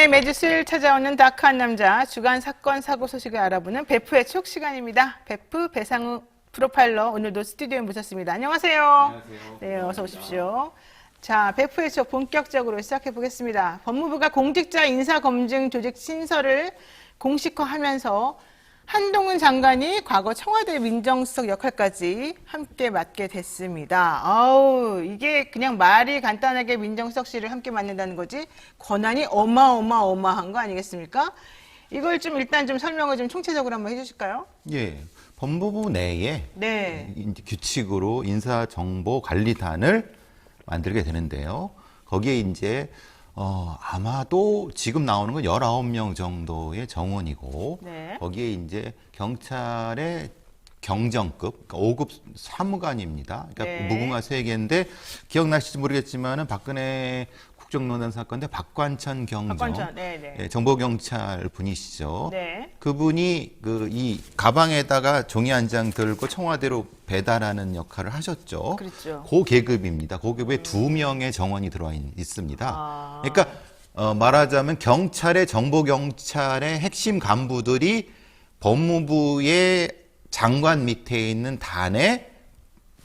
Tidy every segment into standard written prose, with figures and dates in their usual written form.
네, 매주 수요일 찾아오는 다크한 남자 주간 사건 사고 소식을 알아보는 베프의 촉 시간입니다. 베프 배상우 프로파일러 오늘도 스튜디오에 모셨습니다. 안녕하세요. 안녕하세요. 네, 어서 오십시오. 자, 베프의 촉 본격적으로 시작해 보겠습니다. 법무부가 공직자 인사검증 조직 신설을 공식화하면서 한동훈 장관이 과거 청와대 민정수석 역할까지 함께 맡게 됐습니다. 아우, 이게 그냥 말이 간단하게 민정수석실을 함께 맡는다는 거지 권한이 어마어마한 거 아니겠습니까? 이걸 좀 일단 좀 설명을 좀 총체적으로 한번 해주실까요? 예, 법무부 내에 네. 이제 규칙으로 인사정보관리단을 만들게 되는데요. 거기에 이제 아마도 지금 나오는 건 19명 정도의 정원이고, 네. 거기에 이제 경찰의 경정급, 그러니까 5급 사무관입니다. 그러니까 네. 무궁화 세 개인데, 기억나실지 모르겠지만은 박근혜 국정농단 사건 때 박관천 경정, 박관천, 네네. 예, 정보경찰 분이시죠. 네. 그분이 이 가방에다가 종이 한 장 들고 청와대로 배달하는 역할을 하셨죠. 그렇죠. 그 계급입니다. 그 계급에 2명의 정원이 들어와 있습니다. 아. 그러니까 말하자면 경찰의 정보경찰의 핵심 간부들이 법무부의 장관 밑에 있는 단에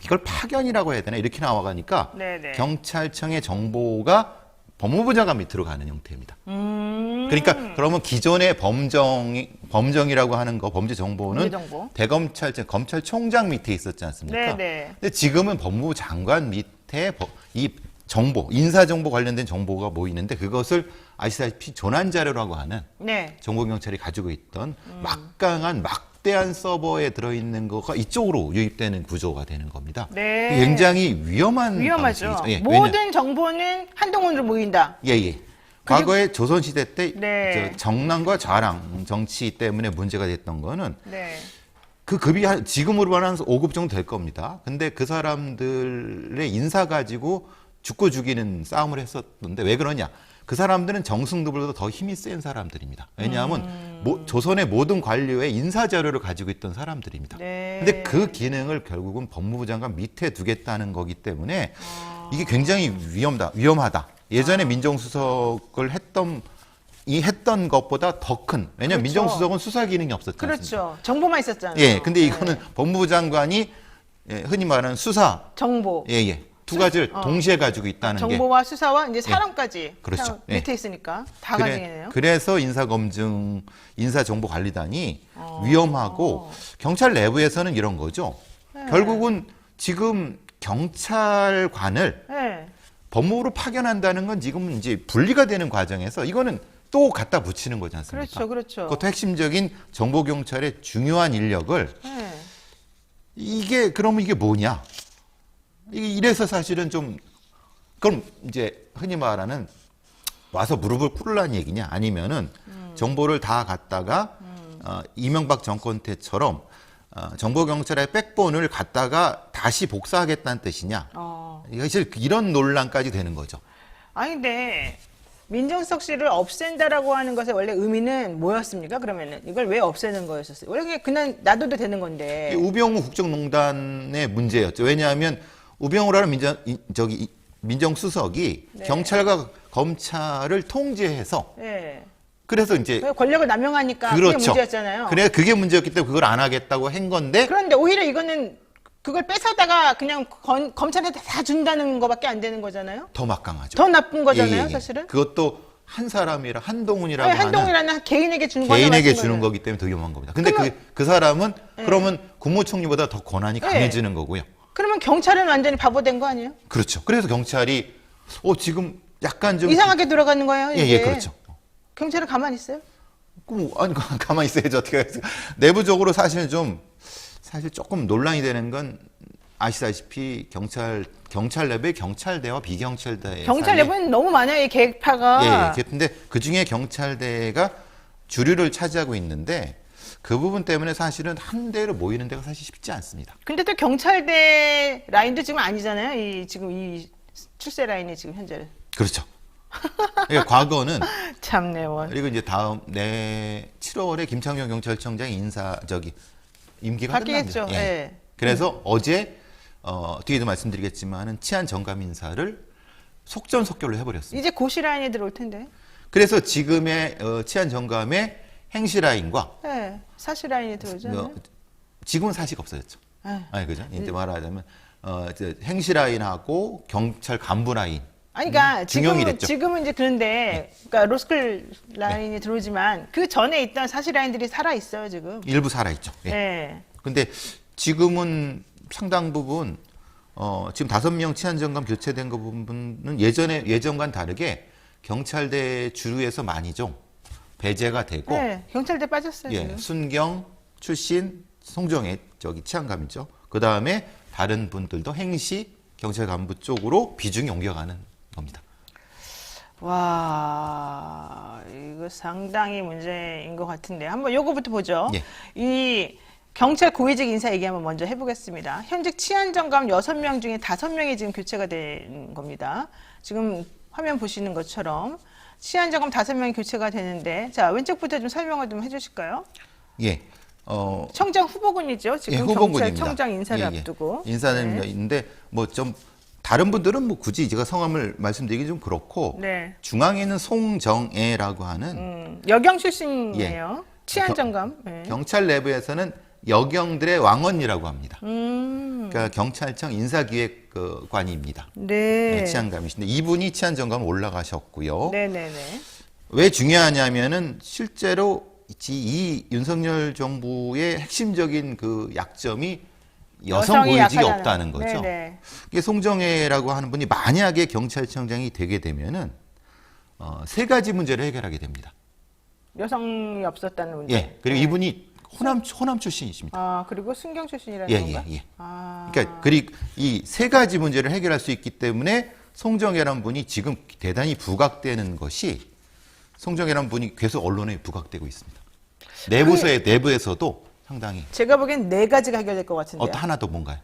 이걸 파견이라고 해야 되나 이렇게 나와가니까 네네. 경찰청의 정보가 법무부 장관 밑으로 가는 형태입니다. 그러니까 그러면 기존의 범정이라고 하는 거 범죄 정보는 범죄정보. 대검찰청 검찰총장 밑에 있었지 않습니까? 네네. 근데 지금은 법무부 장관 밑에 이 정보 인사정보 관련된 정보가 모이는데 그것을 아시다시피 조난자료라고 하는 네. 정보경찰이 가지고 있던 막대한 서버에 들어있는 거가 이쪽으로 유입되는 구조가 되는 겁니다. 네. 굉장히 위험한 위험하죠. 방식이죠. 예, 모든 정보는 한동훈으로 모인다. 예. 과거에 조선시대 때 네. 정랑과 좌랑 정치 때문에 문제가 됐던 거는 네. 그 급이 지금으로 말하면 5급 정도 될 겁니다. 근데 그 사람들의 인사 가지고 죽고 죽이는 싸움을 했었는데 왜 그러냐? 그 사람들은 정승들보다 더 힘이 센 사람들입니다. 왜냐하면 조선의 모든 관료의 인사 자료를 가지고 있던 사람들입니다. 네. 근데 그 기능을 결국은 법무부 장관 밑에 두겠다는 거기 때문에 이게 굉장히 위험하다. 예전에 민정수석을 했던 것보다 더 큰. 왜냐하면 그렇죠. 민정수석은 수사 기능이 없었지 않습니까? 그렇죠. 정보만 있었잖아요. 예, 근데 네. 이거는 법무부 장관이 흔히 말하는 수사, 정보. 두 가지를 동시에 가지고 있다는 게. 정보와 수사와 이제 사람까지 그렇죠. 사- 예. 밑에 있으니까 다 가능해요. 그래서 인사정보관리단이 위험하고 경찰 내부에서는 이런 거죠. 결국은 지금 경찰관을 네. 법무부로 파견한다는 건 지금은 이제 분리가 되는 과정에서 이거는 또 갖다 붙이는 거지 않습니까? 그렇죠, 그렇죠. 그것도 핵심적인 정보경찰의 중요한 인력을 네. 그러면 이게 뭐냐? 이래서 사실은 좀, 그럼 이제 흔히 말하는 와서 무릎을 꿇으라는 얘기냐? 아니면은 정보를 다 갖다가 이명박 정권 때처럼 정보경찰의 백본을 갖다가 다시 복사하겠다는 뜻이냐? 사실 이런 논란까지 되는 거죠. 아니 근데 민정수석실을 없앤다라고 하는 것의 원래 의미는 뭐였습니까? 그러면은 이걸 왜 없애는 거였었어요? 원래 그냥 놔둬도 되는 건데. 우병우 국정농단의 문제였죠. 왜냐하면 우병우라는 민정수석이 네. 경찰과 검찰을 통제해서 네. 그래서 이제 권력을 남용하니까 그게 그렇죠. 문제였잖아요. 그래 그게 문제였기 때문에 그걸 안 하겠다고 한 건데 그런데 오히려 이거는 그걸 뺏어다가 그냥 검찰한테 다 준다는 거밖에 안 되는 거잖아요. 더 막강하죠. 더 나쁜 거잖아요, 예. 사실은. 그것도 한 사람이라 한동훈이라고 아니, 하는 한동훈이라는 개인에게 주는 거는 개인에게 말씀 주는 거예요. 거기 때문에 더 위험한 겁니다. 근데 그러면- 그 사람은 그러면 국무총리보다 더 권한이 네. 강해지는 거고요. 그러면 경찰은 완전히 바보 된 거 아니에요? 그렇죠. 그래서 경찰이 지금 약간 좀 이상하게 돌아가는 거예요, 이게. 예, 그렇죠. 경찰은 가만히 있어요? 아니 가만히 있어야죠. 어떻게 해요? 내부적으로 사실 조금 논란이 되는 건 아시다시피 경찰 내부의 경찰대와 비경찰대 경찰 내부는 너무 많아요, 이 계파가. 근데 그 중에 경찰대가 주류를 차지하고 있는데 그 부분 때문에 사실은 한 대로 모이는 데가 사실 쉽지 않습니다. 근데 또 경찰대 라인도 지금 아니잖아요. 지금 이 출세 라인이 지금 현재는. 그렇죠. 그러니까 과거는 참네. 그리고 이제 다음 7월에 김창룡 경찰청장 임기가 바뀌겠죠. 끝납니다. 예. 그래서 어제 뒤에도 말씀드리겠지만은 치안 정감 인사를 속전속결로 해버렸습니다. 이제 고시 라인에 들어올 텐데. 그래서 지금의 치안 정감의 행시 라인과 네, 사실 라인이 들어오잖아요. 지금은 사실 없어졌죠. 네. 아니 그죠? 이제 말하자면 이제 행시 라인하고 경찰 간부 라인. 아니, 그러니까 중용이 됐죠. 지금은 이제 그런데, 그러니까 로스쿨 라인이 들어오지만 그 전에 있던 사실 라인들이 살아 있어요 지금. 일부 살아있죠. 예. 네. 근데 지금은 상당 부분 지금 5명 치안정감 교체된 거 부분은 예전과는 다르게 경찰대 주류에서 많이 좀 배제가 되고 네, 경찰대 빠졌어요 예, 지금. 순경 출신 송정의 치안감이죠. 그 다음에 다른 분들도 행시 경찰 간부 쪽으로 비중이 옮겨가는 겁니다. 와, 이거 상당히 문제인 것 같은데 한번 요거부터 보죠. 예. 이 경찰 고위직 인사 얘기 한번 먼저 해보겠습니다. 현직 치안정감 6명 중에 5명이 지금 교체가 된 겁니다. 지금 화면 보시는 것처럼 치안정감 5명이 교체가 되는데, 자, 왼쪽부터 좀 설명을 좀 해주실까요? 예. 청장 후보군이죠. 지금 예, 후보군입니다. 경찰청장 인사를 예, 예. 앞두고. 인사는 네. 있는데 뭐 좀 다른 분들은 뭐 굳이 제가 성함을 말씀드리기 좀 그렇고 네. 중앙에는 송정애라고 하는 여경 출신이에요. 치안정감. 네. 경찰 내부에서는 여경들의 왕언니라고 합니다. 그러니까 경찰청 인사기획관입니다. 네. 치안감이신데 이분이 치안정감 올라가셨고요. 네네네. 왜 중요하냐면은 실제로 이 윤석열 정부의 핵심적인 그 약점이 여성 여성이 고위직이 약하다는- 없다는 거죠. 네네. 이게 송정혜라고 하는 분이 만약에 경찰청장이 되게 되면은 3가지 문제를 해결하게 됩니다. 여성이 없었다는 문제. 예. 그리고 네. 이분이 호남 출신이십니다. 아, 그리고 순경 출신이라는 예, 건가? 예, 예. 아. 그러니까 이 3가지 문제를 해결할 수 있기 때문에 송정혜란 분이 지금 대단히 부각되는 것이 송정혜란 분이 계속 언론에 부각되고 있습니다. 내부에서도 상당히 제가 보기엔 4가지가 해결될 것 같은데요. 하나 더 뭔가요?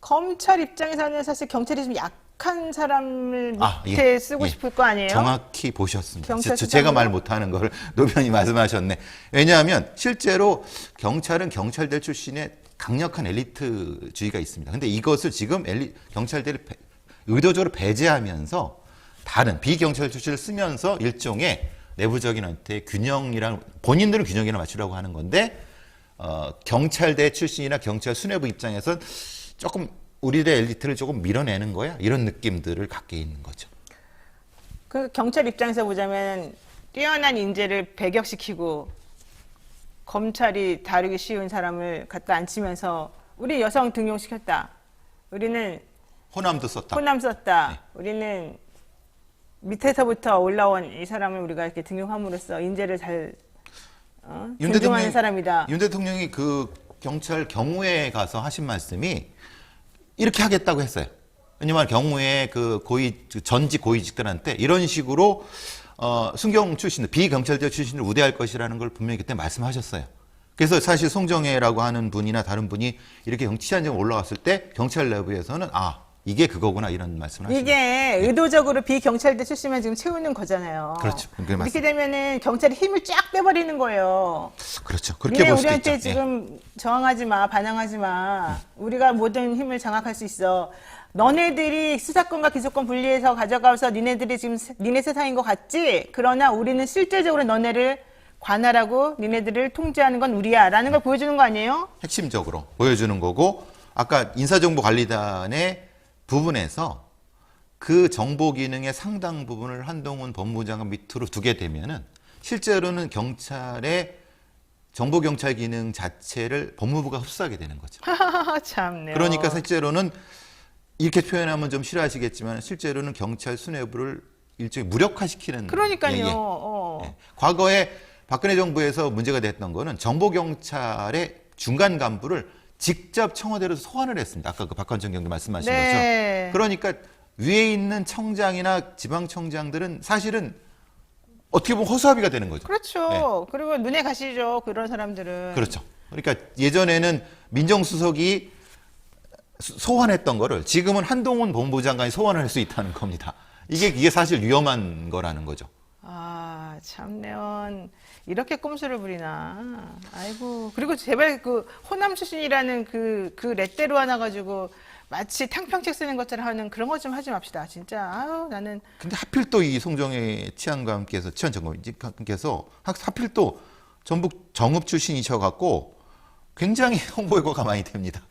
검찰 입장에서는 사실 경찰이 좀 약한 사람을 아, 밑에 예, 쓰고 예. 싶을 거 아니에요? 정확히 보셨습니다. 경찰 제가 수장으로? 말 못하는 걸 노변이 말씀하셨네. 왜냐하면 실제로 경찰은 경찰대 출신의 강력한 엘리트주의가 있습니다. 근데 이것을 지금 경찰대를 의도적으로 배제하면서 다른 비경찰 출신을 쓰면서 일종의 내부적인 균형이랑 본인들은 균형이나 맞추려고 하는 건데 경찰대 출신이나 경찰 수뇌부 입장에선 조금 우리의 엘리트를 조금 밀어내는 거야 이런 느낌들을 갖게 있는 거죠. 그 경찰 입장에서 보자면 뛰어난 인재를 배격시키고 검찰이 다루기 쉬운 사람을 갖다 앉히면서 우리 여성 등용시켰다. 우리는 호남도 썼다. 호남 썼다. 네. 우리는 밑에서부터 올라온 이 사람을 우리가 이렇게 등용함으로써 인재를 잘 존중하는 사람이다. 윤 대통령이 그 경찰 경우에 가서 하신 말씀이 이렇게 하겠다고 했어요. 왜냐면 경우에 그 전직 고위직들한테 이런 식으로 순경 출신들, 비경찰대 출신을 우대할 것이라는 걸 분명히 그때 말씀하셨어요. 그래서 사실 송정혜라고 하는 분이나 다른 분이 이렇게 치안정 올라갔을 때 경찰 내부에서는 이게 그거구나 이런 말씀을 하시죠. 이게 의도적으로 비경찰대 출신만 지금 채우는 거잖아요. 그렇죠. 그게 이렇게 되면은 경찰이 힘을 쫙 빼버리는 거예요. 그렇죠. 그렇게 니네 볼 수도 우리한테 있죠. 예. 지금 저항하지 마, 반항하지 마. 우리가 모든 힘을 장악할 수 있어. 너네들이 수사권과 기소권 분리해서 가져가서 니네들이 지금 니네 세상인 것 같지? 그러나 우리는 실제적으로 너네를 관할하고 니네들을 통제하는 건 우리야. 라는 걸 보여주는 거 아니에요? 핵심적으로 보여주는 거고 아까 인사정보관리단의 부분에서 그 정보 기능의 상당 부분을 한동훈 법무부 장관 밑으로 두게 되면은 실제로는 경찰의 정보경찰 기능 자체를 법무부가 흡수하게 되는 거죠. 참네요. 그러니까 실제로는 이렇게 표현하면 좀 싫어하시겠지만 실제로는 경찰 수뇌부를 일종의 무력화시키는. 그러니까요. 예, 예. 예. 과거에 박근혜 정부에서 문제가 됐던 거는 정보경찰의 중간 간부를 직접 청와대로 소환을 했습니다. 아까 그 박관정 경도 말씀하신 네. 것처럼. 그러니까 위에 있는 청장이나 지방청장들은 사실은 어떻게 보면 허수아비가 되는 거죠. 그렇죠. 네. 그리고 눈에 가시죠. 그런 사람들은. 그렇죠. 그러니까 예전에는 민정수석이 소환했던 거를 지금은 한동훈 법무부 장관이 소환을 할 수 있다는 겁니다. 이게 사실 위험한 거라는 거죠. 참내원 이렇게 꼼수를 부리나. 아이고. 그리고 제발 그 호남 출신이라는 그 레떼로 하나 가지고 마치 탕평책 쓰는 것처럼 하는 그런 것 좀 하지 맙시다. 진짜 아유 나는 근데 하필 또 이 송정의 치안감께서 치안점검께서 하필 또 전북 정읍 출신이셔갖고 굉장히 홍보 효과가 많이 됩니다.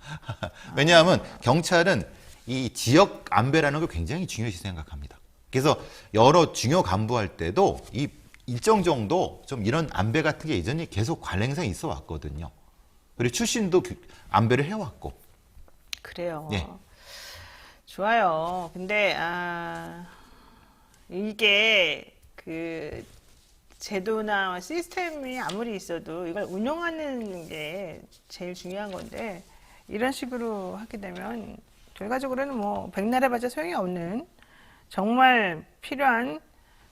왜냐하면 경찰은 이 지역 안배라는 걸 굉장히 중요시 생각합니다. 그래서 여러 중요 간부할 때도 이 일정 정도 좀 이런 안배 같은 게 예전에 계속 관행상에 있어 왔거든요. 그리고 출신도 안배를 해왔고. 그래요. 네. 좋아요. 근데 이게 그 제도나 시스템이 아무리 있어도 이걸 운영하는 게 제일 중요한 건데 이런 식으로 하게 되면 결과적으로는 뭐 백날 해봤자 소용이 없는 정말 필요한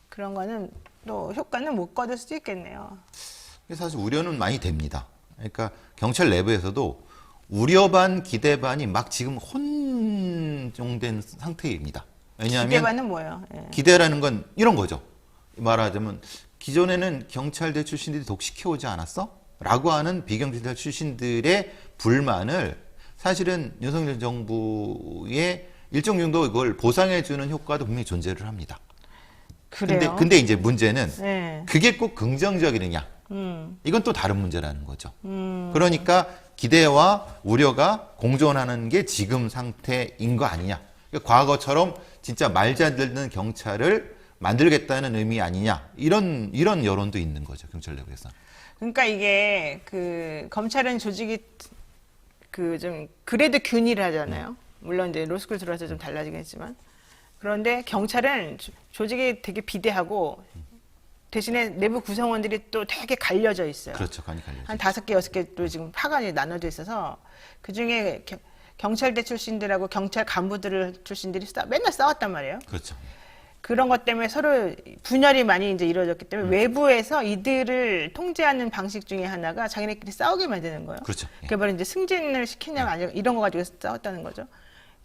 그런 거는 또 효과는 못 거둘 수도 있겠네요. 사실 우려는 많이 됩니다. 그러니까 경찰 내부에서도 우려 반 기대 반이 막 지금 혼종된 상태입니다. 왜냐하면 기대반은 뭐예요? 예. 기대라는 건 이런 거죠. 말하자면 기존에는 경찰대 출신들이 독식해오지 않았어? 라고 하는 비경찰 출신들의 불만을 사실은 윤석열 정부의 일정 정도 이걸 보상해주는 효과도 분명히 존재를 합니다. 그래요. 근데 이제 문제는 네. 그게 꼭 긍정적이느냐? 이건 또 다른 문제라는 거죠. 그러니까 기대와 우려가 공존하는 게 지금 상태인 거 아니냐? 그러니까 과거처럼 진짜 말 잘 듣는 경찰을 만들겠다는 의미 아니냐? 이런 여론도 있는 거죠, 경찰 내부에서. 그러니까 이게 그 검찰은 조직이 그 좀 그래도 균일을 하잖아요. 물론 이제 로스쿨 들어와서 좀 달라지긴 했지만 그런데 경찰은 조직이 되게 비대하고 대신에 내부 구성원들이 또 되게 갈려져 있어요. 그렇죠, 간이 갈려져. 한 5개, 6개도 지금 파간이 나눠져 있어서 그 중에 경찰대 출신들하고 경찰 간부들 출신들이 맨날 싸웠단 말이에요. 그렇죠. 그런 것 때문에 서로 분열이 많이 이제 이루어졌기 때문에 외부에서 이들을 통제하는 방식 중에 하나가 자기네끼리 싸우게 만드는 거예요. 그렇죠. 예. 그게 바로 이제 승진을 시키냐가 아니라 이런 거 가지고 싸웠다는 거죠.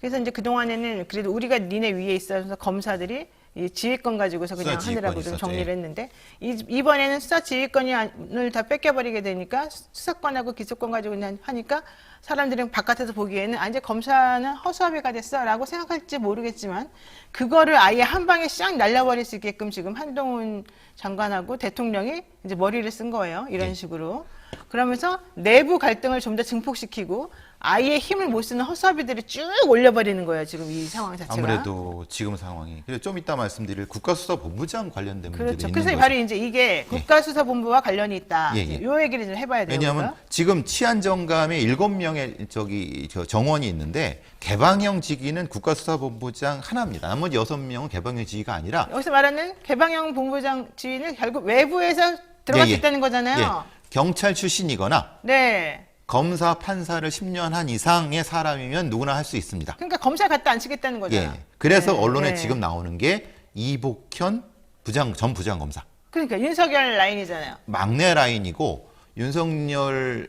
그래서 이제 그동안에는 그래도 우리가 니네 위에 있어서 검사들이 이 지휘권 가지고서 그냥 수사 지휘권이 하느라고 좀 있었죠. 정리를 예. 했는데 이번에는 수사 지휘권을 다 뺏겨버리게 되니까 수사권하고 기소권 가지고 그냥 하니까 사람들은 바깥에서 보기에는 이제 검사는 허수아비가 됐어라고 생각할지 모르겠지만 그거를 아예 한 방에 샥 날려버릴 수 있게끔 지금 한동훈 장관하고 대통령이 이제 머리를 쓴 거예요. 이런 네. 식으로. 그러면서 내부 갈등을 좀 더 증폭시키고 아예 힘을 못 쓰는 허수아비들을 쭉 올려버리는 거예요. 지금 이 상황 자체가. 아무래도 지금 상황이. 그래서 좀 이따 말씀드릴 국가수사본부장 관련된 문제도 그렇죠. 있는 그래서 거죠. 바로 이제 이게 국가수사본부와 관련이 있다. 예, 예. 요 얘기를 좀 해봐야 돼요. 왜냐하면 우리가. 지금 치안정감에 7명의 저 정원이 있는데 개방형 직위는 국가수사본부장 하나입니다. 나머지 6명은 개방형 직위가 아니라 여기서 말하는 개방형 본부장 지위는 결국 외부에서 들어갈 수 있다는 거잖아요. 예. 경찰 출신이거나 네. 검사, 판사를 10년 한 이상의 사람이면 누구나 할 수 있습니다. 그러니까 검사 갖다 안 치겠다는 거잖아요. 예. 그래서 네, 언론에 네. 지금 나오는 게 이복현 전 부장검사. 그러니까 윤석열 라인이잖아요. 막내 라인이고 윤석열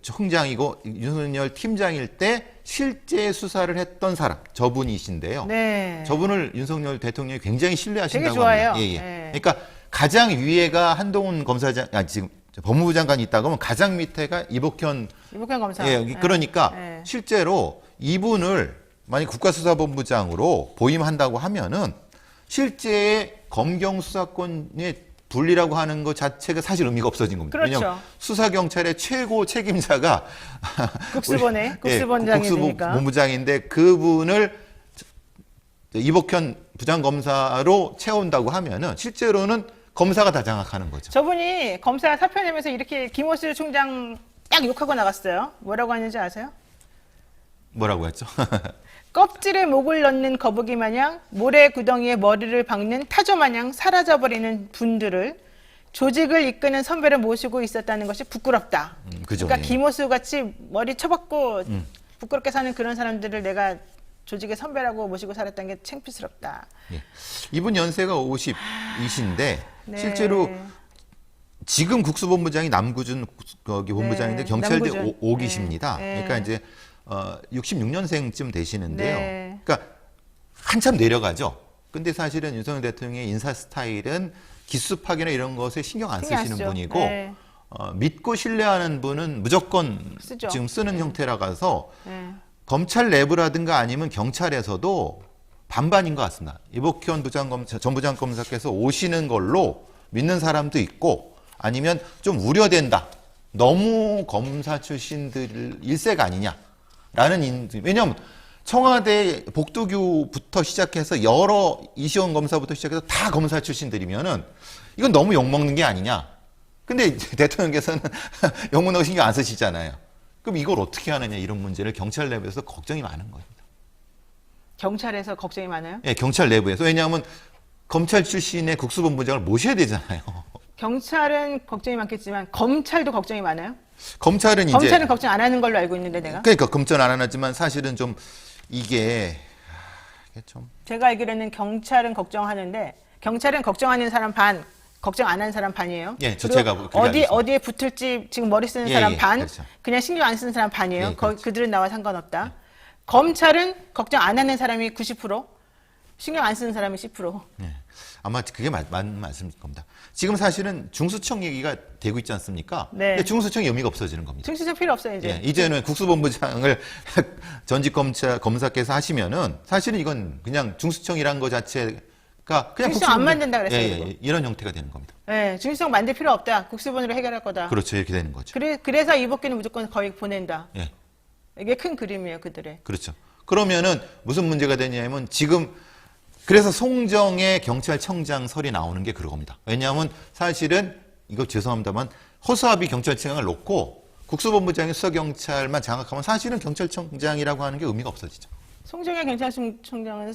총장이고 윤석열 팀장일 때 실제 수사를 했던 사람 저분이신데요. 네. 저분을 윤석열 대통령이 굉장히 신뢰하신다고 되게 좋아해요. 합니다. 예, 예. 네. 그러니까 가장 위에가 한동훈 검사장, 지금 법무부 장관이 있다고 하면 가장 밑에가 이복현. 검사. 예, 네. 그러니까 네. 실제로 이분을 만약 국가수사본부장으로 보임한다고 하면은 실제 검경 수사권의 분리라고 하는 것 자체가 사실 의미가 없어진 겁니다. 그렇죠. 왜냐하면 수사경찰의 최고 책임자가 국수본장이니까. 국수본부장인데 그분을 이복현 부장검사로 채운다고 하면은 실제로는 검사가 다 장악하는 거죠. 저분이 검사 사표 내면서 이렇게 김호수 총장 딱 욕하고 나갔어요. 뭐라고 하는지 아세요? 뭐라고 했죠? 껍질에 목을 넣는 거북이 마냥 모래 구덩이에 머리를 박는 타조 마냥 사라져버리는 분들을 조직을 이끄는 선배를 모시고 있었다는 것이 부끄럽다. 그죠. 그러니까 예. 김호수 같이 머리 쳐박고 부끄럽게 사는 그런 사람들을 내가 조직의 선배라고 모시고 살았다는 게 창피스럽다. 예. 이분 연세가 50이신데 네. 실제로 지금 국수본부장이 남구준 거기 본부장인데 네, 경찰대 남구준. 5기십니다. 네. 그러니까 이제 66년생쯤 되시는데요. 네. 그러니까 한참 내려가죠. 근데 사실은 윤석열 대통령의 인사 스타일은 기습하기나 이런 것에 신경 안 신경 안 쓰시는 쓰죠. 분이고 네. 믿고 신뢰하는 분은 무조건 쓰죠. 지금 쓰는 형태라 가서 네. 검찰 내부라든가 아니면 경찰에서도 반반인 것 같습니다. 이복현 전부장검사께서 오시는 걸로 믿는 사람도 있고 아니면 좀 우려된다. 너무 검사 출신들 일색 아니냐라는 왜냐하면 청와대 복도규부터 시작해서 여러 이시원 검사부터 시작해서 다 검사 출신들이면은 이건 너무 욕먹는 게 아니냐. 근데 이제 대통령께서는 욕먹는 거 신경 안 쓰시잖아요. 그럼 이걸 어떻게 하느냐 이런 문제를 경찰 내부에서 걱정이 많은 겁니다. 경찰에서 걱정이 많아요? 예, 경찰 내부에서. 왜냐하면 검찰 출신의 국수본부장을 모셔야 되잖아요. 경찰은 걱정이 많겠지만 검찰도 걱정이 많아요? 검찰은 검찰은 걱정 안 하는 걸로 알고 있는데 내가? 그러니까 검찰 안 하지만 사실은 좀 이게 좀 제가 알기로는 경찰은 걱정하는데 경찰은 걱정하는 사람 반, 걱정 안 하는 사람 반이에요. 예, 그리고 제가 그렇게 알고 있습니다. 어디에 붙을지 지금 머리 쓰는 예, 사람 예, 반, 그렇죠. 그냥 신경 안 쓰는 사람 반이에요. 예, 그렇죠. 그들은 나와 상관없다. 검찰은 걱정 안 하는 사람이 90%, 신경 안 쓰는 사람이 10%. 예, 아마 그게 맞는 말씀일 겁니다. 지금 사실은 중수청 얘기가 되고 있지 않습니까? 네. 근데 중수청이 의미가 없어지는 겁니다. 중수청 필요 없어요 이제. 예, 이제는 국수본부장을 전직 검사께서 하시면은 사실은 이건 그냥 중수청이란 거 자체가 그냥 중수청 안 만든다 그랬어요, 예, 그리고. 이런 형태가 되는 겁니다. 네, 중수청 만들 필요 없다. 국수본으로 해결할 거다. 그렇죠, 이렇게 되는 거죠. 그래서 이복기는 무조건 거의 보낸다. 예, 이게 큰 그림이에요 그들의. 그렇죠. 그러면은 무슨 문제가 되냐면 지금 그래서 송정의 경찰청장설이 나오는 게 그겁니다. 왜냐하면 사실은 이거 죄송합니다만 허수아비 경찰청장을 놓고 국수본부장이 수사경찰만 장악하면 사실은 경찰청장이라고 하는 게 의미가 없어지죠. 송정의 경찰청장은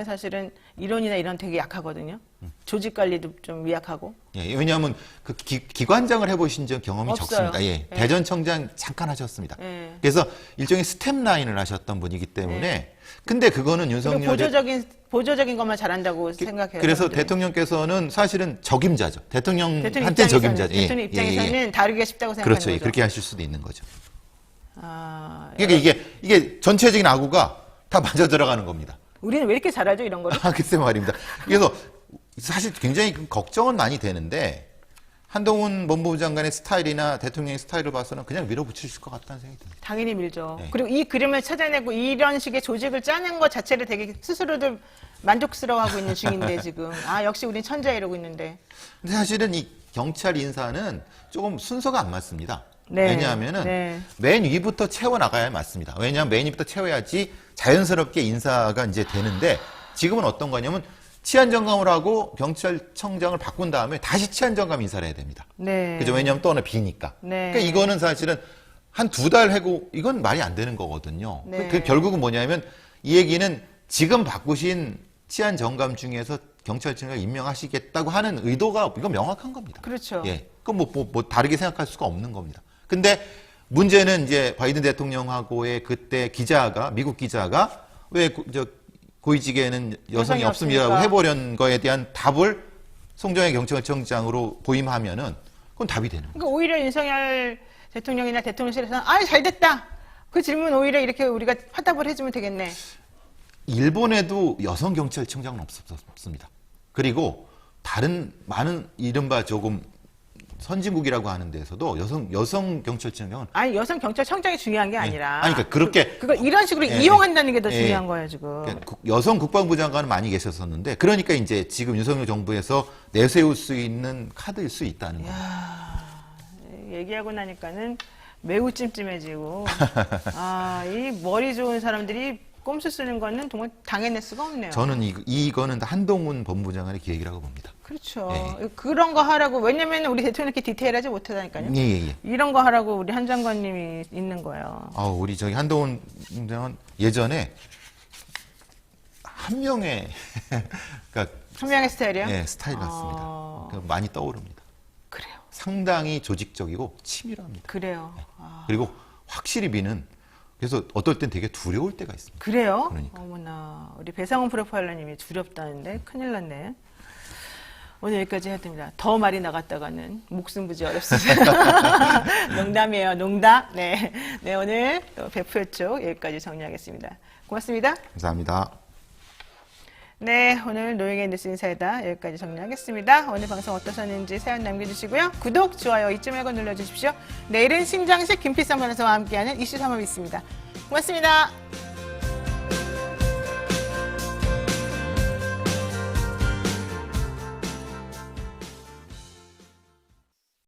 사실은 이론이나 이런 되게 약하거든요. 조직 관리도 좀 미약하고. 예, 왜냐하면 그 기관장을 해보신 적 경험이 없어요. 적습니다. 예, 예. 대전청장 잠깐 하셨습니다. 예. 그래서 일종의 스텝 라인을 하셨던 분이기 때문에 근데 그거는 그리고 윤석열이 보조적인 것만 잘한다고 생각해요. 그래서 사람들이. 대통령께서는 사실은 적임자죠. 대통령 대통령한테 적임자죠. 대통령 입장에서는 다루기가 쉽다고 생각하는 그렇죠. 거죠. 그렇게 하실 수도 있는 거죠. 아, 그러니까 이게 전체적인 아구가 다 맞아 들어가는 겁니다. 우리는 왜 이렇게 잘하죠 이런 거를? 글쎄 말입니다. 그래서 사실 굉장히 걱정은 많이 되는데 한동훈 법무부 장관의 스타일이나 대통령의 스타일을 봐서는 그냥 밀어붙이실 것 같다는 생각이 듭니다. 당연히 밀죠. 네. 그리고 이 그림을 찾아내고 이런 식의 조직을 짜는 것 자체를 되게 스스로들 만족스러워하고 있는 중인데 지금 역시 우린 천재 이러고 있는데. 근데 사실은 이 경찰 인사는 조금 순서가 안 맞습니다. 네. 왜냐하면은 네. 맨 위부터 채워 나가야 맞습니다. 왜냐하면 맨 위부터 채워야지 자연스럽게 인사가 이제 되는데 지금은 어떤 거냐면 치안정감을 하고 경찰청장을 바꾼 다음에 다시 치안정감 인사를 해야 됩니다. 네. 그죠? 왜냐하면 또 하나 비니까. 네. 그러니까 이거는 사실은 한 2달 하고 이건 말이 안 되는 거거든요. 네. 그 결국은 뭐냐면 이 얘기는 지금 바꾸신 치안정감 중에서 경찰청장을 임명하시겠다고 하는 의도가 이건 명확한 겁니다. 그렇죠. 예. 그건 뭐 다르게 생각할 수가 없는 겁니다. 근데 문제는 이제 바이든 대통령하고의 그때 미국 기자가 왜 고위직에는 여성이 없습니다라고 없으니까. 해보려는 거에 대한 답을 송정의 경찰청장으로 보임하면은 그건 답이 되는 거예요. 그러니까 오히려 윤석열 대통령이나 대통령실에서는 잘 됐다. 그 질문 오히려 이렇게 우리가 화답을 해주면 되겠네. 일본에도 여성 경찰청장은 없습니다. 그리고 다른 많은 이른바 조금 선진국이라고 하는 데서도 여성 경찰청장은 여성 경찰청장이 중요한 게 아니라. 그러니까 그렇게 그걸 이런 식으로 예, 이용한다는 게 더 예. 중요한 거예요 지금. 그러니까 여성 국방부 장관은 많이 계셨었는데 그러니까 이제 지금 윤석열 정부에서 내세울 수 있는 카드일 수 있다는 거예요. 얘기하고 나니까는 매우 찜찜해지고 이 머리 좋은 사람들이 꼼수 쓰는 거는 정말 당해낼 수가 없네요. 저는 이거는 한동훈 법무부 장관의 기획이라고 봅니다. 그렇죠. 예. 그런 거 하라고 왜냐면 우리 대통령 이렇게 디테일하지 못하다니까요. 예. 이런 거 하라고 우리 한 장관님이 있는 거예요. 우리 한동훈 장관 예전에 한 명의 그러니까 한 명의 스타일이요? 예, 스타일 같습니다. 그러니까 많이 떠오릅니다. 그래요. 상당히 조직적이고 치밀합니다. 그래요. 그리고 확실히 그래서 어떨 땐 되게 두려울 때가 있습니다. 그래요? 그러니까. 어머나 우리 배상훈 프로파일러님이 두렵다는데 큰일 났네. 오늘 여기까지 해야 됩니다. 더 말이 나갔다가는 목숨 부지 어렵습니다. 농담이에요. 농담. 네, 오늘 또 배포 쪽 여기까지 정리하겠습니다. 고맙습니다. 감사합니다. 네, 오늘 노영의 뉴스 인사이다 여기까지 정리하겠습니다. 오늘 방송 어떠셨는지 사연 남겨주시고요. 구독, 좋아요 잊지 말고 눌러주십시오. 내일은 신장식 김필성 변호사와 함께하는 이슈 3업 있습니다. 고맙습니다.